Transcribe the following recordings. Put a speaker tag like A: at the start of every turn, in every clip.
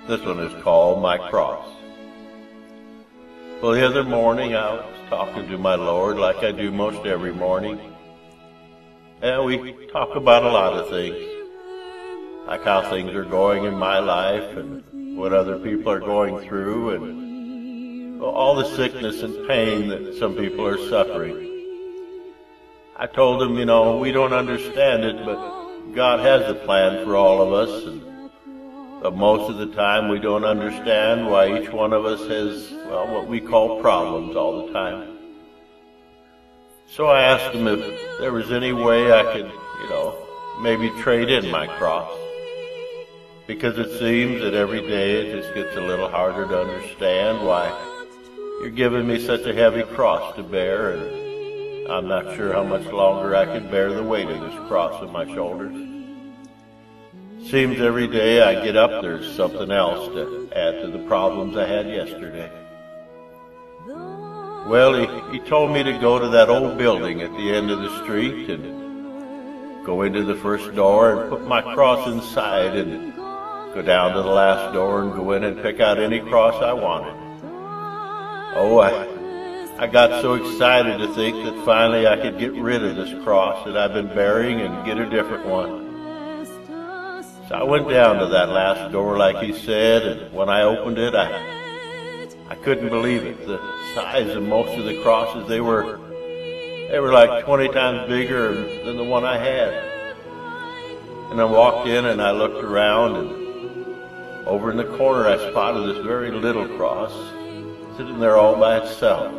A: This one is called My Cross. Well, the other morning I was talking to my Lord like I do most every morning. And we talk about a lot of things, like how things are going in my life and what other people are going through and all the sickness and pain that some people are suffering. I told him, we don't understand it, but God has a plan for all of us. But most of the time we don't understand why each one of us has, what we call problems all the time. So I asked him if there was any way I could, maybe trade in my cross. Because it seems that every day it just gets a little harder to understand why you're giving me such a heavy cross to bear, and I'm not sure how much longer I can bear the weight of this cross on my shoulders. Seems every day I get up, there's something else to add to the problems I had yesterday. Well, he told me to go to that old building at the end of the street and go into the first door and put my cross inside and go down to the last door and go in and pick out any cross I wanted. Oh, I got so excited to think that finally I could get rid of this cross that I've been bearing and get a different one. So I went down to that last door like he said, and when I opened it, I couldn't believe it. The size of most of the crosses, they were like 20 times bigger than the one I had. And I walked in and I looked around, and over in the corner I spotted this very little cross sitting there all by itself.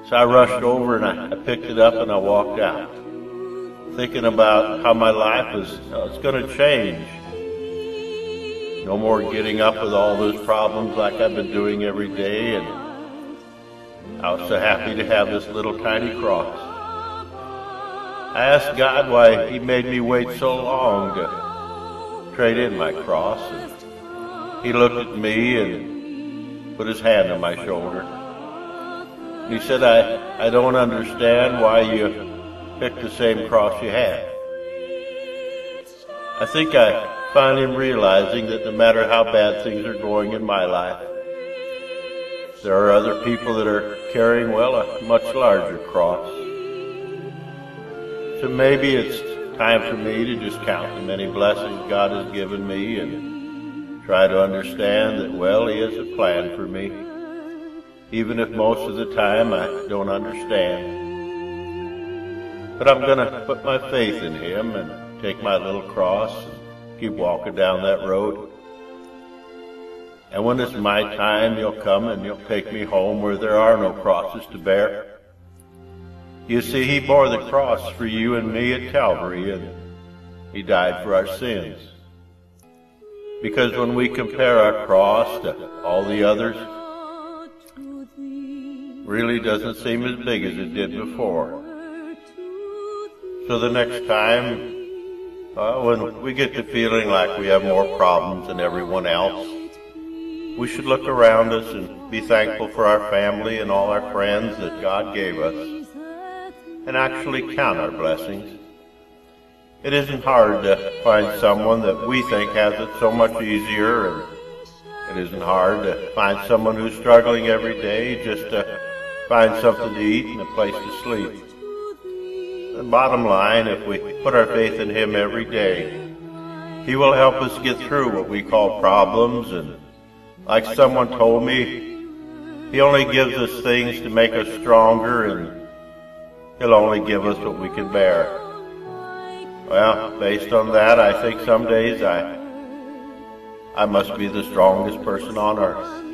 A: So I rushed over and I picked it up and I walked out, thinking about how my life is it's going to change. No more getting up with all those problems like I've been doing every day, and I was so happy to have this little tiny cross. I asked God why he made me wait so long to trade in my cross, and he looked at me and put his hand on my shoulder. And he said, I don't understand why you picked the same cross you had. I think I finally am realizing that no matter how bad things are going in my life, there are other people that are carrying, a much larger cross. So maybe it's time for me to just count the many blessings God has given me and try to understand that, he has a plan for me, even if most of the time I don't understand. But I'm going to put my faith in him and take my little cross and keep walking down that road. And when it's my time, you'll come and you'll take me home where there are no crosses to bear. You see, he bore the cross for you and me at Calvary, and he died for our sins. Because when we compare our cross to all the others, really doesn't seem as big as it did before. So the next time, when we get to feeling like we have more problems than everyone else, we should look around us and be thankful for our family and all our friends that God gave us, and actually count our blessings. It isn't hard to find someone that we think has it so much easier, and it isn't hard to find someone who's struggling every day just to find something to eat and a place to sleep. The bottom line, if we put our faith in him every day, he will help us get through what we call problems, and like someone told me, he only gives us things to make us stronger, and he'll only give us what we can bear. Well, based on that, I think some days I must be the strongest person on earth.